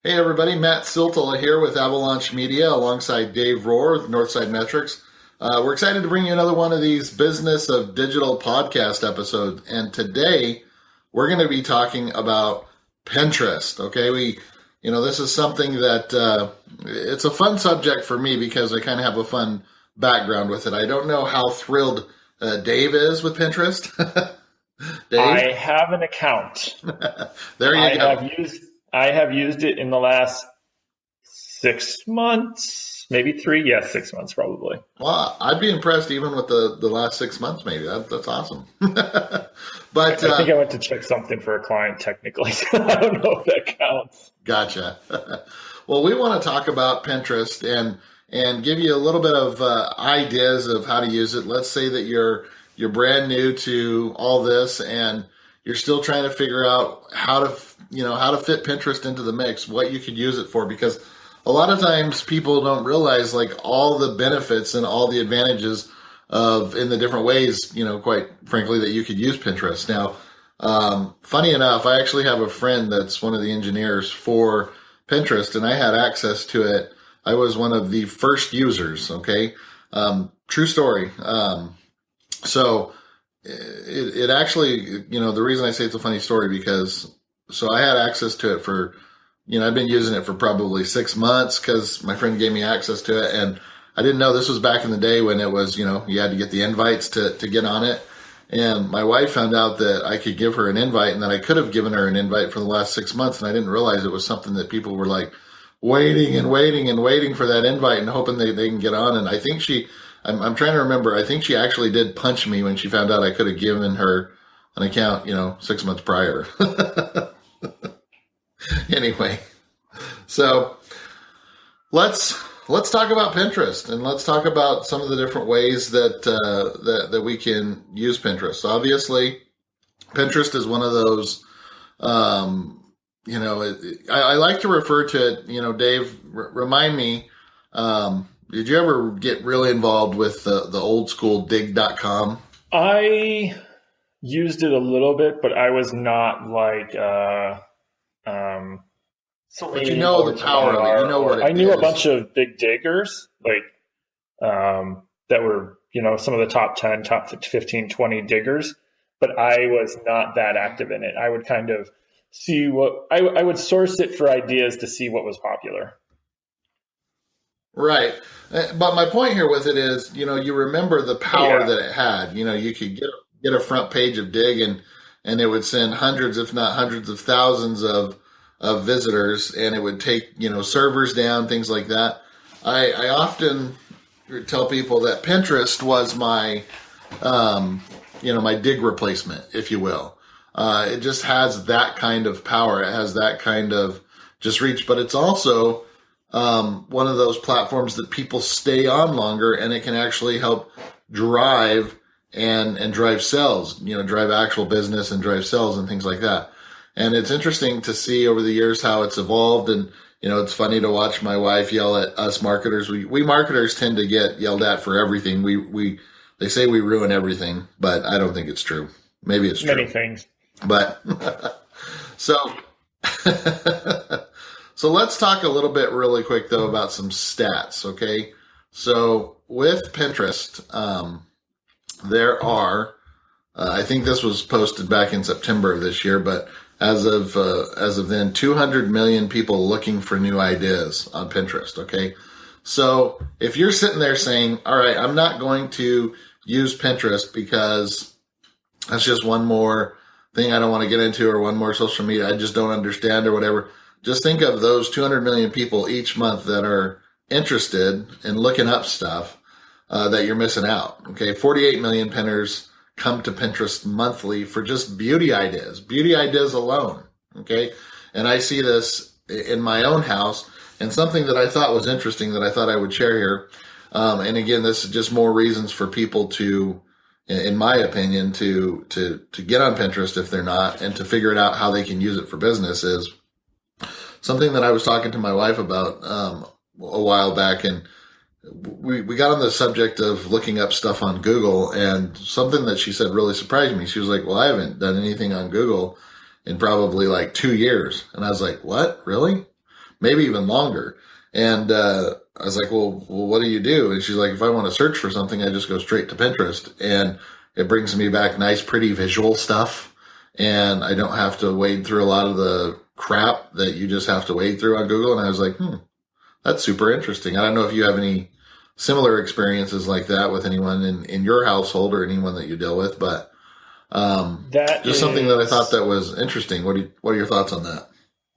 Hey everybody, Matt Siltala here with Avalanche Media alongside Dave Rohr with Northside Metrics. We're excited to bring you another one of these Business of Digital podcast episodes. And today we're going to be talking about Pinterest. Okay, this is something that it's a fun subject for me because I kind of have a fun background with it. I don't know how thrilled Dave is with Pinterest. Dave? I have an account. There you I go. have used it in the last 6 months, maybe three. Yeah, 6 months probably. Well, I'd be impressed even with the last 6 months, maybe. That's awesome. But I think I went to check something for a client technically, so I don't know if that counts. gotcha. Well, we want to talk about Pinterest and give you a little bit of ideas of how to use it. Let's say that you're brand new to all this and you're still trying to figure out how to fit Pinterest into the mix, what you could use it for, because a lot of times people don't realize like all the benefits and all the advantages of in the different ways, quite frankly, that you could use Pinterest. Now, funny enough, I actually have a friend that's one of the engineers for Pinterest, and I had access to it. I was one of the first users. Okay. True story. So it actually, the reason I say it's a funny story because I had access to it for, I've been using it for probably 6 months because my friend gave me access to it. And I didn't know this was back in the day when it was, you had to get the invites to get on it. And my wife found out that I could give her an invite and that I could have given her an invite for the last 6 months. And I didn't realize it was something that people were like waiting and waiting and waiting for that invite and hoping they can get on. And I think I'm trying to remember, I think she actually did punch me when she found out I could have given her an account, 6 months prior. Anyway, so let's talk about Pinterest and let's talk about some of the different ways that we can use Pinterest. Obviously, Pinterest is one of those. I like to refer to it. Dave, remind me. Did you ever get really involved with the old school dig.com? I used it a little bit, but I was not like But you know the power of it. You know what it is. I knew a bunch of big diggers, like that were, some of the top 10, top 15, 20 diggers, but I was not that active in it. I would kind of see what I would source it for ideas to see what was popular. Right. But my point here with it is, you remember the power Yeah. that it had. You could get a front page of Dig and it would send hundreds, if not hundreds of thousands of visitors, and it would take, servers down, things like that. I often tell people that Pinterest was my, my Dig replacement, if you will. It just has that kind of power. It has that kind of just reach, but it's also one of those platforms that people stay on longer, and it can actually help drive and drive sales, drive actual business and drive sales and things like that. And it's interesting to see over the years how it's evolved. And, it's funny to watch my wife yell at us marketers. We marketers tend to get yelled at for everything. They say we ruin everything, but I don't think it's true. Maybe it's true. Many things. But so let's talk a little bit really quick though about some stats. Okay. So with Pinterest, there are, I think this was posted back in September of this year, but as of then, 200 million people looking for new ideas on Pinterest. Okay. So if you're sitting there saying, all right, I'm not going to use Pinterest because that's just one more thing I don't want to get into, or one more social media I just don't understand, or whatever. Just think of those 200 million people each month that are interested in looking up stuff that you're missing out. Okay. 48 million pinners come to Pinterest monthly for just beauty ideas alone. Okay. And I see this in my own house, and something that I thought was interesting that I thought I would share here. And again, this is just more reasons for people to, in my opinion, to get on Pinterest if they're not, and to figure it out how they can use it for business, is something that I was talking to my wife about a while back. And we got on the subject of looking up stuff on Google, and something that she said really surprised me. She was like, well, I haven't done anything on Google in probably like 2 years. And I was like, what? Really? maybe even longer. And I was like, well, what do you do? And she's like, if I want to search for something, I just go straight to Pinterest, and it brings me back nice, pretty visual stuff. And I don't have to wade through a lot of the crap that you just have to wade through on Google. And I was like, that's super interesting. I don't know if you have any similar experiences like that with anyone in your household or anyone that you deal with, but something that I thought that was interesting. What are your thoughts on that?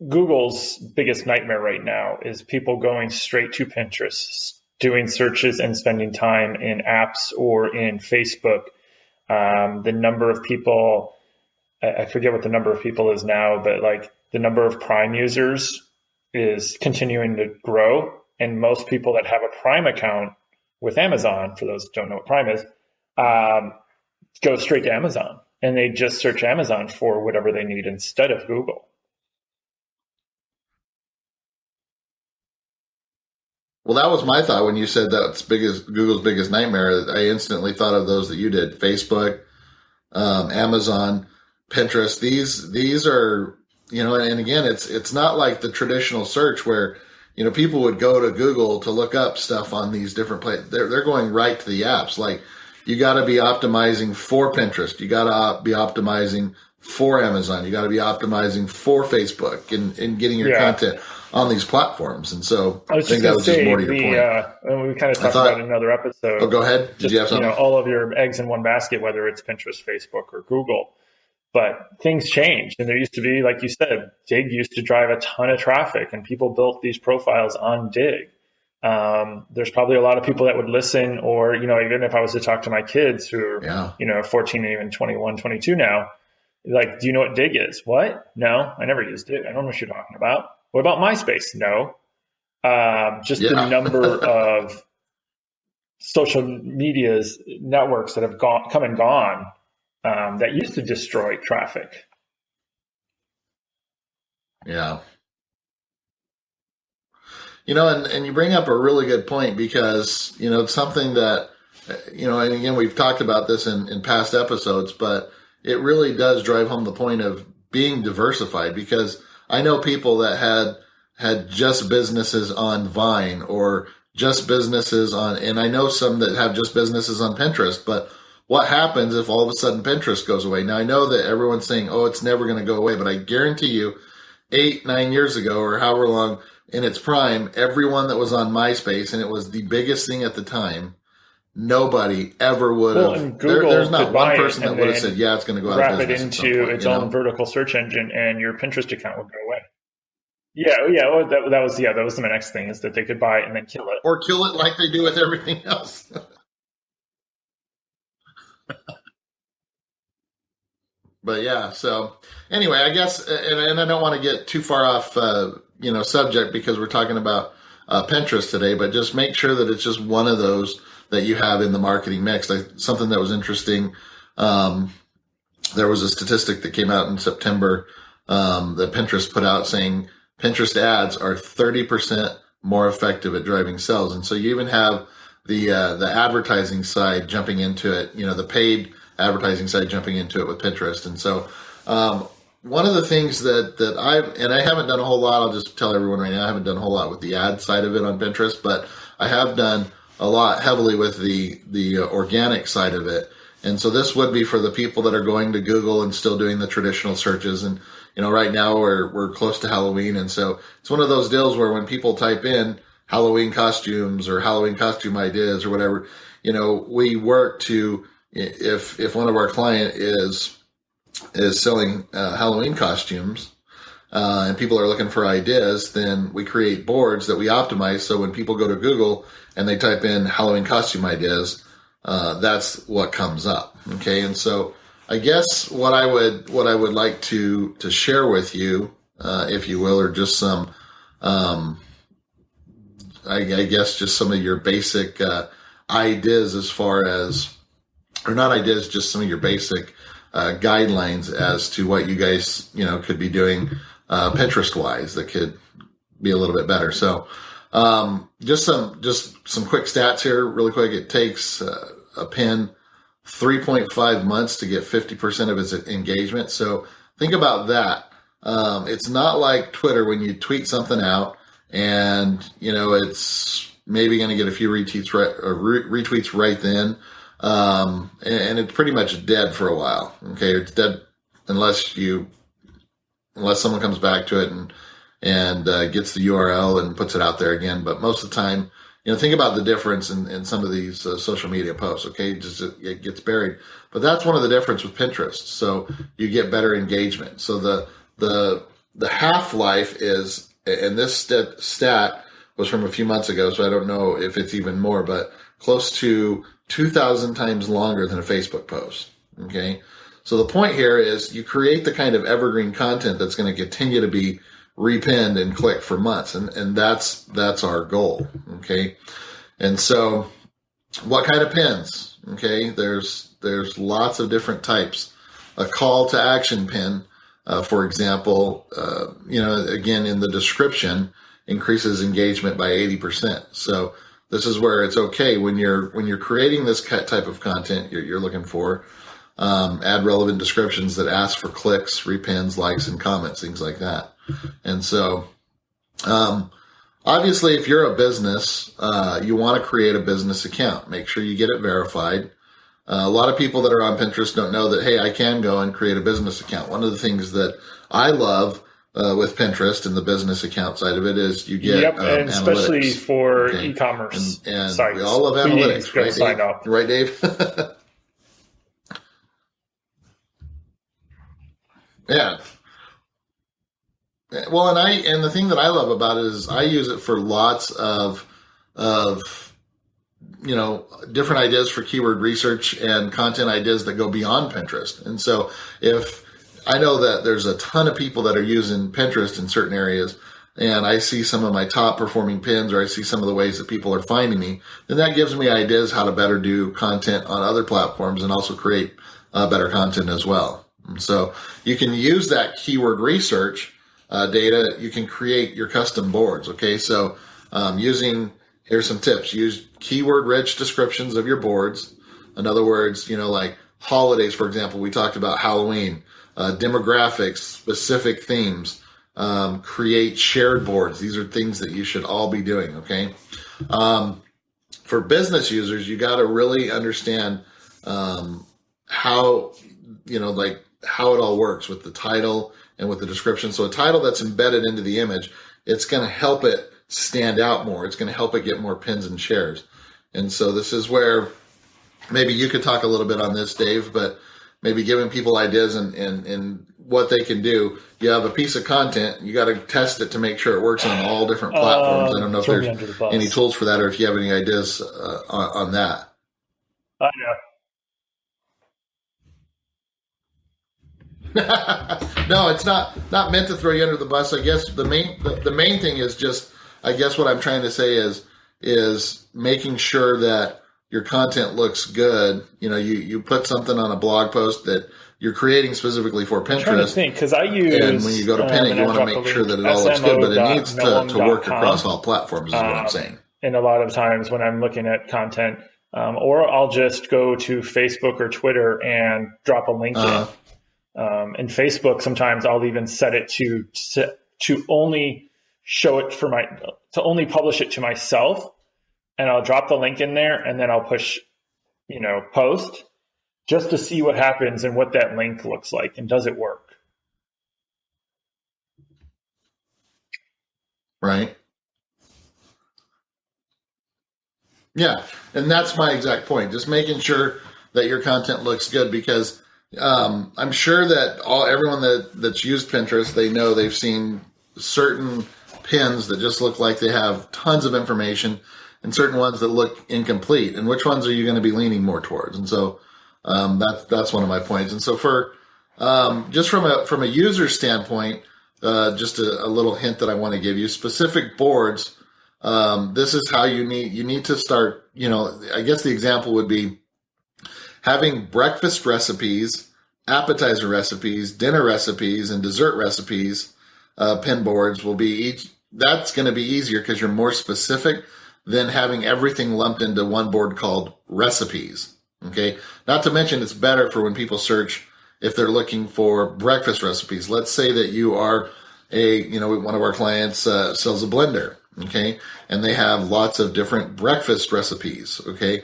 Google's biggest nightmare right now is people going straight to Pinterest, doing searches and spending time in apps or in Facebook. The number of people, I forget what the number of people is now, but like the number of Prime users is continuing to grow. And most people that have a Prime account with Amazon, for those who don't know what Prime is, go straight to Amazon. And they just search Amazon for whatever they need instead of Google. Well, that was my thought when you said that's Google's biggest nightmare. I instantly thought of those that you did: Facebook, Amazon, Pinterest. These are, and again, it's not like the traditional search where people would go to Google to look up stuff on these different places. They're going right to the apps. Like, you got to be optimizing for Pinterest. You got to be optimizing for Amazon. You got to be optimizing for Facebook and getting your content on these platforms. And so I think that was just more to your point. We kind of talked about in another episode. Oh, go ahead. Did you have something? All of your eggs in one basket, whether it's Pinterest, Facebook, or Google. But things changed. And there used to be, like you said, Dig used to drive a ton of traffic, and people built these profiles on Dig. There's probably a lot of people that would listen, or, even if I was to talk to my kids who are, 14 and even 21, 22 now, like, do you know what Dig is? What? No, I never used Dig. I don't know what you're talking about. What about MySpace? No. The number of social medias networks that have come and gone that used to destroy traffic. Yeah. And you bring up a really good point, because, it's something that, and again, we've talked about this in past episodes, but it really does drive home the point of being diversified, because I know people that had just businesses on Vine or just businesses on, and I know some that have just businesses on Pinterest, but what happens if all of a sudden Pinterest goes away? Now, I know that everyone's saying, oh, it's never going to go away, but I guarantee you 8-9 years ago, or however long in its prime, everyone that was on MySpace, and it was the biggest thing at the time, nobody ever would have. There's not one person that would have said, yeah, it's going to go out of business. Wrap it into its own vertical search engine, and your Pinterest account would go away. Yeah. Well, that was my next thing, is that they could buy it and then kill it. Or kill it like they do with everything else. But yeah, so anyway, I guess, and I don't want to get too far off, subject, because we're talking about Pinterest today, but just make sure that it's just one of those that you have in the marketing mix. Something that was interesting. There was a statistic that came out in September that Pinterest put out saying Pinterest ads are 30% more effective at driving sales. And so you even have the advertising side jumping into it, the paid advertising side jumping into it with Pinterest. And so one of the things that I haven't done a whole lot, I'll just tell everyone right now, I haven't done a whole lot with the ad side of it on Pinterest, but I have done a lot heavily with the organic side of it. And so this would be for the people that are going to Google and still doing the traditional searches. And, right now we're close to Halloween. And so it's one of those deals where when people type in Halloween costumes or Halloween costume ideas or whatever, we work to, if one of our client is selling Halloween costumes and people are looking for ideas, then we create boards that we optimize. So when people go to Google and they type in Halloween costume ideas, that's what comes up. Okay. And so I guess what I would like to share with you, if you will, are just some, I guess just some of your basic ideas as far as, or not ideas, just some of your basic guidelines as to what you guys, could be doing Pinterest wise that could be a little bit better. So just some quick stats here really quick. It takes a pin 3.5 months to get 50% of its engagement. So think about that. It's not like Twitter when you tweet something out and it's maybe going to get a few retweets right then, and it's pretty much dead for a while. Okay, it's dead unless someone comes back to it and gets the URL and puts it out there again. But most of the time, think about the difference in some of these social media posts. Okay, it gets buried, but that's one of the difference with Pinterest. So you get better engagement. So the half life is, and this stat was from a few months ago, so I don't know if it's even more, but close to 2,000 times longer than a Facebook post. Okay, so the point here is you create the kind of evergreen content that's going to continue to be repinned and clicked for months, and that's our goal. Okay, and so what kind of pins? Okay, there's lots of different types. A call to action pin, for example, again in the description, increases engagement by 80%. So this is where it's okay when you're creating this type of content you're looking for. Add relevant descriptions that ask for clicks, repins, likes, and comments, things like that. And so, obviously, if you're a business, you want to create a business account. Make sure you get it verified. A lot of people that are on Pinterest don't know that, hey, I can go and create a business account. One of the things that I love with Pinterest and the business account side of it is you get and especially analytics. for e-commerce and sites. We all love analytics, right, sign Dave? up. Right, Dave? Yeah. Well, and the thing that I love about it is I use it for lots of different ideas for keyword research and content ideas that go beyond Pinterest. And so if I know that there's a ton of people that are using Pinterest in certain areas, and I see some of my top performing pins, or I see some of the ways that people are finding me, then that gives me ideas how to better do content on other platforms and also create better content as well. And so you can use that keyword research data. You can create your custom boards. Okay, so here's some tips. Use keyword-rich descriptions of your boards. In other words, like holidays, for example, we talked about Halloween, demographics, specific themes, create shared boards. These are things that you should all be doing, okay? For business users, you got to really understand how it all works with the title and with the description. So a title that's embedded into the image, it's going to help it stand out more. It's going to help it get more pins and shares. And so this is where maybe you could talk a little bit on this, Dave, but maybe giving people ideas and what they can do. You have a piece of content, you got to test it to make sure it works on all different platforms. I don't know if there's any tools for that, or if you have any ideas on that. I know. No, it's not meant to throw you under the bus. I guess the main thing is just, I guess what I'm trying to say is making sure that your content looks good. You put something on a blog post that you're creating specifically for Pinterest. I'm trying to think, because I use, and when you go to pin it, you want to make sure that it all looks good, but it needs to work across all platforms, is what I'm saying. And a lot of times when I'm looking at content, or I'll just go to Facebook or Twitter and drop a link in. In Facebook, sometimes I'll even set it to only show it to only publish it to myself, and I'll drop the link in there, and then I'll push, post, just to see what happens and what that link looks like, and does it work? Right. Yeah, and that's my exact point. Just making sure that your content looks good, because I'm sure that everyone that's used Pinterest, they've seen certain pins that just look like they have tons of information, and certain ones that look incomplete. And which ones are you going to be leaning more towards? And so that's one of my points. And so for just from a user standpoint, just a little hint that I want to give you: specific boards. This is how you need to start. I guess the example would be having breakfast recipes, appetizer recipes, dinner recipes, and dessert recipes. Pin boards will be that's going to be easier because you're more specific than having everything lumped into one board called recipes. Okay. Not to mention, it's better for when people search if they're looking for breakfast recipes. Let's say that you are one of our clients sells a blender. Okay. And they have lots of different breakfast recipes. Okay.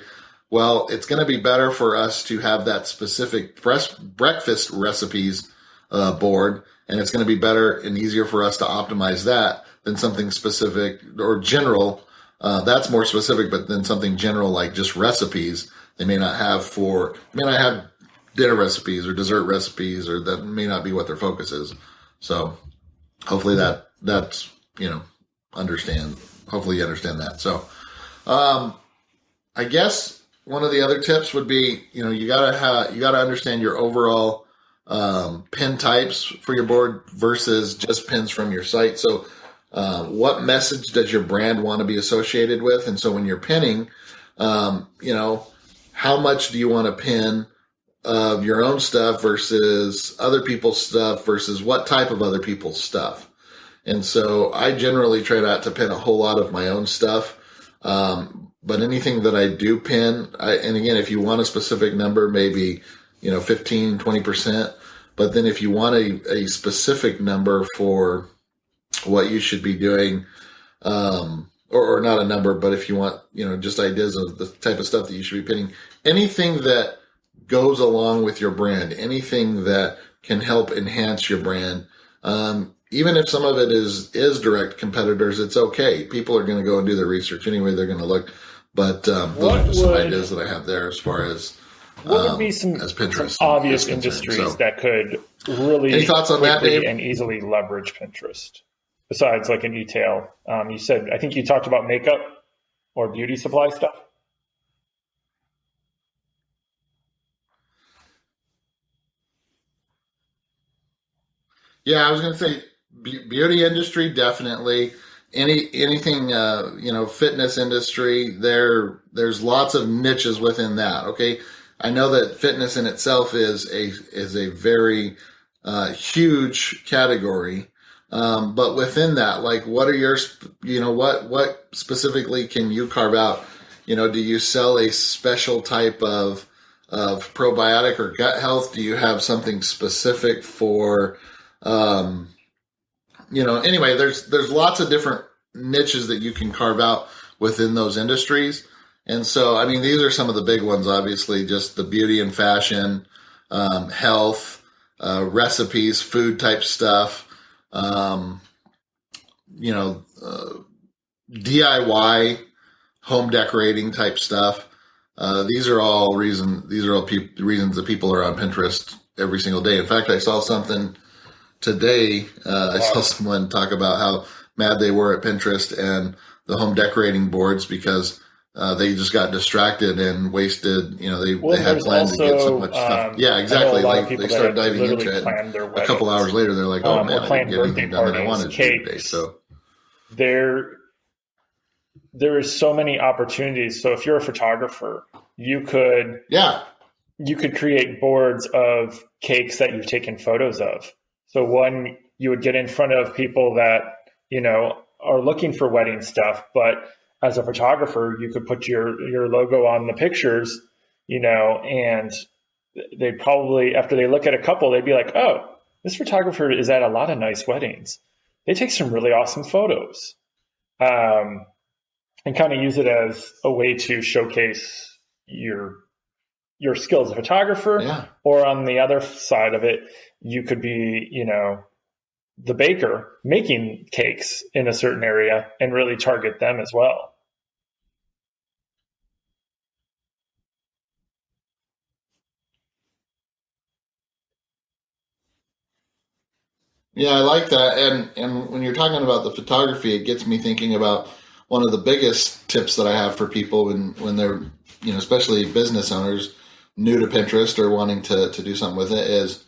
Well, it's going to be better for us to have that specific breakfast recipes board, and it's going to be better and easier for us to optimize that than something specific or general. That's more specific, but then something general like just recipes they may not have dinner recipes or dessert recipes, or that may not be what their focus is. So hopefully that's hopefully you understand that. So I guess one of the other tips would be, you gotta understand your overall pin types for your board versus just pins from your site. So what message does your brand want to be associated with? And so when you're pinning, how much do you want to pin of your own stuff versus other people's stuff versus what type of other people's stuff? And so I generally try not to pin a whole lot of my own stuff. But anything that I do pin, and again, if you want a specific number, maybe, 15, 20%. But then if you want a specific number for what you should be doing, or not a number, but if you want, just ideas of the type of stuff that you should be pinning, anything that goes along with your brand, anything that can help enhance your brand, even if some of it is direct competitors, it's okay. People are going to go and do their research anyway. They're going to look. But those are just some ideas that I have there as far as what would be some obvious industries that could really any thoughts on that, Dave? And easily leverage Pinterest besides like an e-tail? I think you talked about makeup or beauty supply stuff. Yeah, I was going to say beauty industry, definitely. Anything, fitness industry, there's lots of niches within that. Okay. I know that fitness in itself is a very, huge category. But within that, like, what are your, what specifically can you carve out? Do you sell a special type of probiotic or gut health? Do you have something specific for, anyway, there's lots of different niches that you can carve out within those industries. And so, I mean, these are some of the big ones, obviously, just the beauty and fashion, health, recipes, food type stuff, DIY, home decorating type stuff. These are all reasons that people are on Pinterest every single day. In fact, I saw something today. I saw someone talk about how mad they were at Pinterest and the home decorating boards because they just got distracted and wasted. They had planned to get so much stuff. Yeah, exactly. Like they started diving into it. A couple hours later, they're like, "Oh man, I didn't get anything done that I wanted to today." So there is so many opportunities. So if you're a photographer, you could create boards of cakes that you've taken photos of. So one, you would get in front of people that, are looking for wedding stuff, but as a photographer, you could put your logo on the pictures, and they probably, after they look at a couple, they'd be like, oh, this photographer is at a lot of nice weddings. They take some really awesome photos. And kind of use it as a way to showcase your skill as a photographer. Yeah. Or on the other side of it, you could be, the baker making cakes in a certain area and really target them as well. Yeah, I like that. And when you're talking about the photography, it gets me thinking about one of the biggest tips that I have for people when they're, especially business owners new to Pinterest or wanting to do something with it, is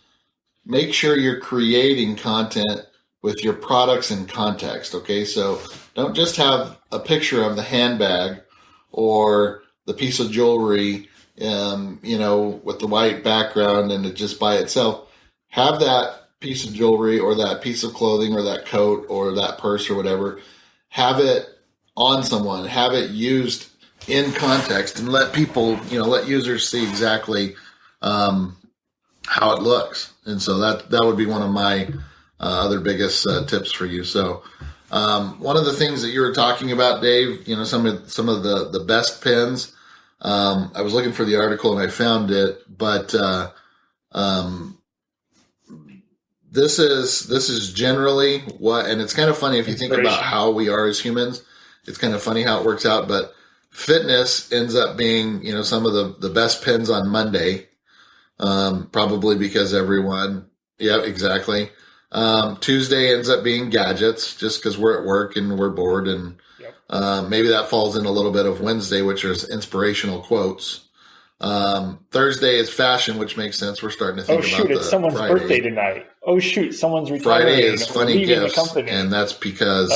make sure you're creating content with your products in context. Okay. So don't just have a picture of the handbag or the piece of jewelry, with the white background and it just by itself. Have that piece of jewelry or that piece of clothing or that coat or that purse or whatever, have it on someone, have it used in context, and let people, let users see exactly how it looks. And so that would be one of my other biggest tips for you. So One of the things that you were talking about, Dave, some of the best pins. I was looking for the article and I found it, but this is generally what, and it's kind of funny if you think about how we are as humans. It's kind of funny how it works out, but fitness ends up being, some of the best pins on Monday, probably because everyone, yeah, exactly. Tuesday ends up being gadgets just because we're at work and we're bored, and maybe that falls in a little bit of Wednesday, which is inspirational quotes. Thursday is fashion, which makes sense. We're starting to think about it's someone's Friday. Birthday tonight. Oh shoot, someone's retiring. Friday is funny gifts, and that's because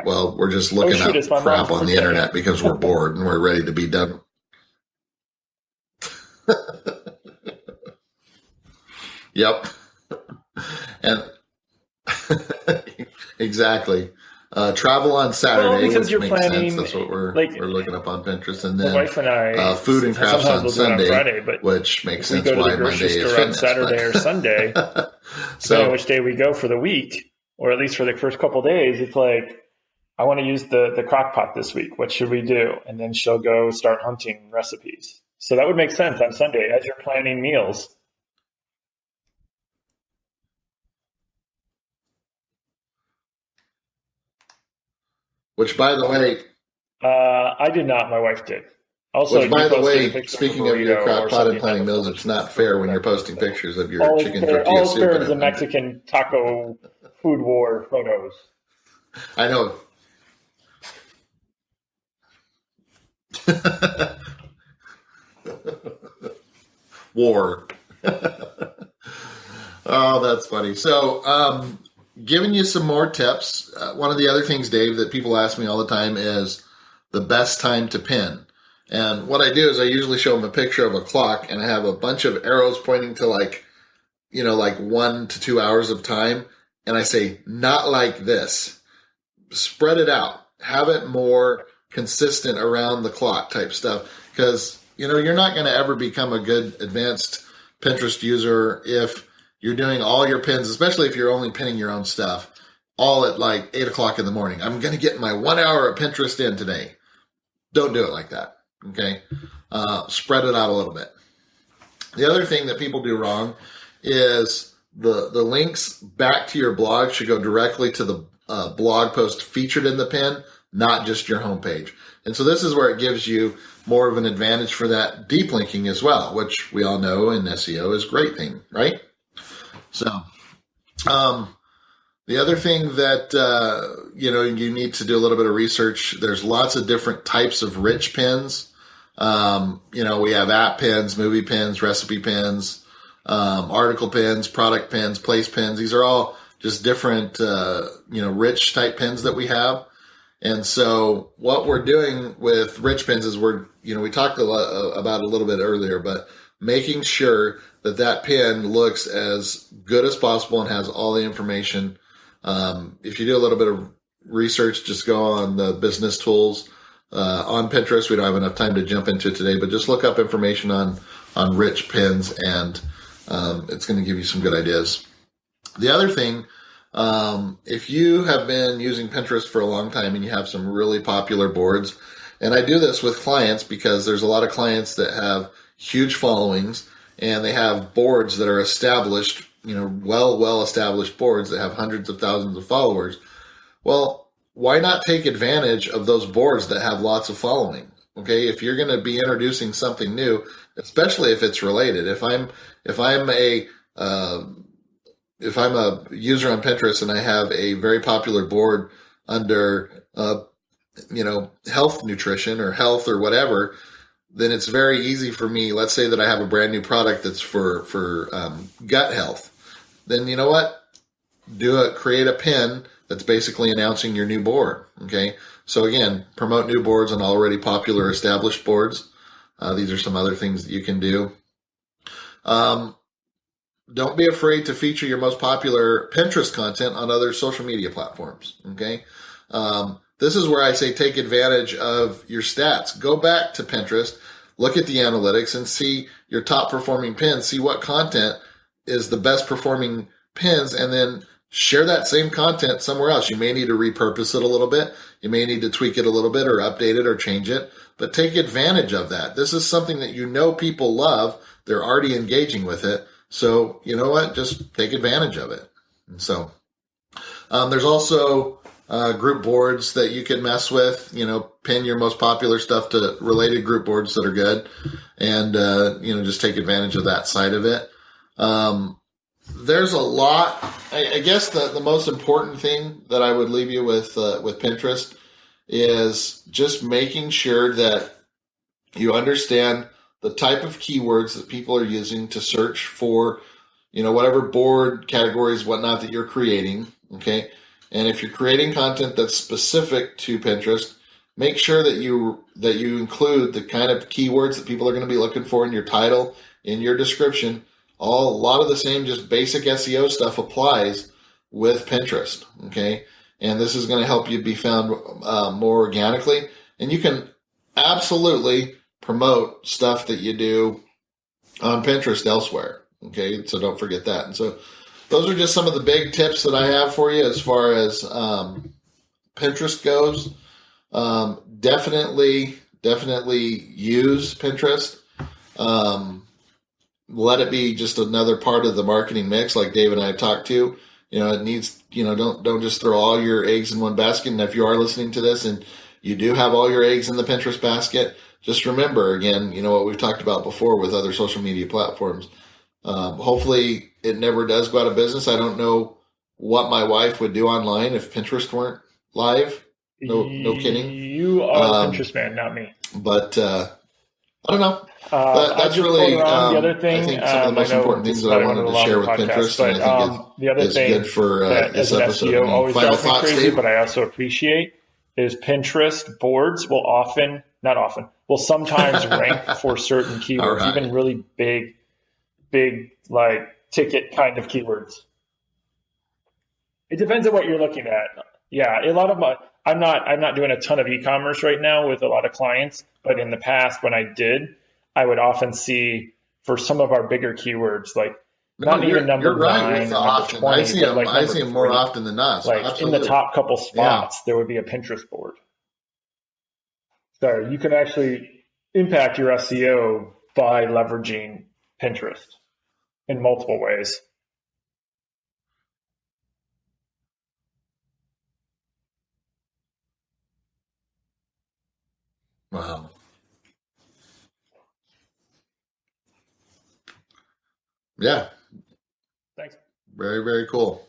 we're just looking at crap on the internet because we're bored and we're ready to be done. Yep, and exactly. Travel on Saturday, because which makes sense. That's what we're looking up on Pinterest, and then wife and I, food and crafts on Sunday, Friday, but which makes sense. We go why to the grocery Monday store on Saturday or Sunday. So which day we go for the week, or at least for the first couple of days, it's like, I want to use the crock pot this week. What should we do? And then she'll go start hunting recipes. So that would make sense on Sunday as you're planning meals. Which, by the way, I did not. My wife did. Also, which, by the way, speaking of your crock pot and planning meals, it's not fair when you're posting pictures of your chicken tortilla soup. All the Mexican taco food war photos. I know. War. Oh, that's funny. So, giving you some more tips. One of the other things, Dave, that people ask me all the time is the best time to pin. And what I do is I usually show them a picture of a clock, and I have a bunch of arrows pointing to like 1 to 2 hours of time. And I say, not like this. Spread it out. Have it more consistent around the clock type stuff. Because, you're not going to ever become a good advanced Pinterest user if you're doing all your pins, especially if you're only pinning your own stuff, all at like 8 o'clock in the morning. I'm going to get my 1 hour of Pinterest in today. Don't do it like that. Okay. Spread it out a little bit. The other thing that people do wrong is the links back to your blog should go directly to the blog post featured in the pin, not just your homepage. And so this is where it gives you more of an advantage for that deep linking as well, which we all know in SEO is a great thing, right? So, the other thing that, you need to do a little bit of research, there's lots of different types of rich pins. We have app pins, movie pins, recipe pins, article pins, product pins, place pins. These are all just different, rich type pins that we have. And so what we're doing with rich pins is we talked about a little bit earlier, but making sure that pin looks as good as possible and has all the information. If you do a little bit of research, just go on the business tools on Pinterest. We don't have enough time to jump into it today, but just look up information on rich pins, and it's going to give you some good ideas. The other thing, if you have been using Pinterest for a long time and you have some really popular boards, and I do this with clients because there's a lot of clients that have huge followings, and they have boards that are established, well established boards that have hundreds of thousands of followers. Well, why not take advantage of those boards that have lots of following? Okay, if you're going to be introducing something new, especially if it's related. If I'm a user on Pinterest and I have a very popular board under health nutrition or health or whatever, then it's very easy for me. Let's say that I have a brand new product that's for gut health. Then you know what? Create a pin that's basically announcing your new board. Okay. So again, promote new boards on already popular established boards. These are some other things that you can do. Don't be afraid to feature your most popular Pinterest content on other social media platforms. Okay. This is where I say take advantage of your stats. Go back to Pinterest, look at the analytics, and see your top performing pins. See what content is the best performing pins, and then share that same content somewhere else. You may need to repurpose it a little bit. You may need to tweak it a little bit or update it or change it, but take advantage of that. This is something that you know people love. They're already engaging with it. So you know what? Just take advantage of it. And so there's also group boards that you can mess with. Pin your most popular stuff to related group boards that are good, and just take advantage of that side of it. There's a lot. I guess the most important thing that I would leave you with Pinterest is just making sure that you understand the type of keywords that people are using to search for, whatever board categories, whatnot that you're creating. Okay. And if you're creating content that's specific to Pinterest, make sure that you include the kind of keywords that people are going to be looking for in your title, in your description. A lot of the same just basic SEO stuff applies with Pinterest, okay? And this is going to help you be found more organically. And you can absolutely promote stuff that you do on Pinterest elsewhere, okay? So don't forget that. And so those are just some of the big tips that I have for you as far as Pinterest goes. Definitely use Pinterest. Let it be just another part of the marketing mix, like Dave and I have talked to. It needs, don't just throw all your eggs in one basket. And if you are listening to this and you do have all your eggs in the Pinterest basket, just remember, again, what we've talked about before with other social media platforms. Hopefully it never does go out of business. I don't know what my wife would do online if Pinterest weren't live. No kidding. You are a Pinterest man, not me. But I don't know. That's really the other thing. I think some of the most important things that I wanted to share with Pinterest, and I think the other thing good for this episode. SEO always drives me crazy, but I also appreciate is Pinterest boards will sometimes rank for certain keywords, right. Even really big like ticket kind of keywords. It depends on what you're looking at. Yeah, a lot of I'm not doing a ton of e-commerce right now with a lot of clients, but in the past when I did, I would often see for some of our bigger keywords, like even number 9, number 20. I see them more often than not. Like absolutely. In the top couple spots, There would be a Pinterest board. So you can actually impact your SEO by leveraging Pinterest in multiple ways. Wow. Yeah. Thanks. Very, very cool.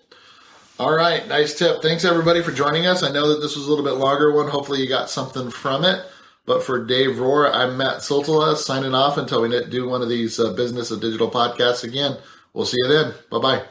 All right. Nice tip. Thanks, everybody, for joining us. I know that this was a little bit longer one. Hopefully you got something from it. But for Dave Rohr, I'm Matt Soltala, signing off until we do one of these Business of Digital podcasts again. We'll see you then. Bye-bye.